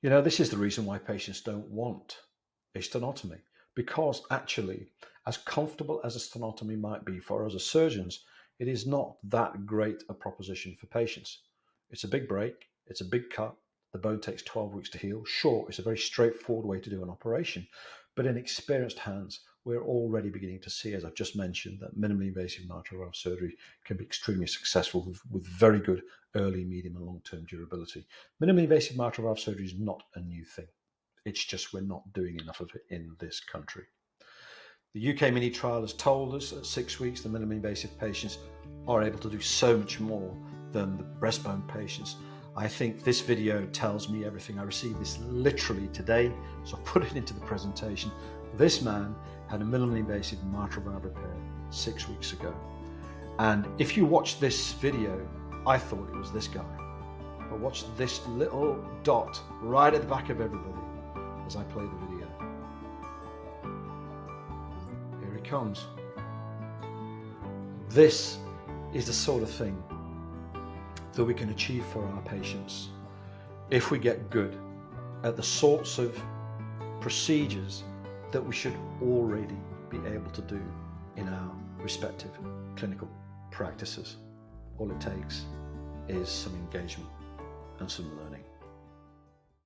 You know, this is the reason why patients don't want a sternotomy, because actually, as comfortable as a sternotomy might be for us as surgeons, it is not that great a proposition for patients. It's a big break, it's a big cut, the bone takes 12 weeks to heal. Sure, it's a very straightforward way to do an operation, but in experienced hands, we're already beginning to see, as I've just mentioned, that minimally invasive mitral valve surgery can be extremely successful with very good early, medium, and long-term durability. Minimally invasive mitral valve surgery is not a new thing. It's just we're not doing enough of it in this country. The UK Mini Trial has told us at 6 weeks the minimally invasive patients are able to do so much more than the breastbone patients. I think this video tells me everything. I received this literally today, so I put it into the presentation. This man had a minimally invasive mitral valve repair 6 weeks ago. And if you watch this video, I thought it was this guy. But watch this little dot right at the back of everybody as I play the video. Here he comes. This is the sort of thing that we can achieve for our patients if we get good at the sorts of procedures that we should already be able to do in our respective clinical practices. All it takes is some engagement and some learning.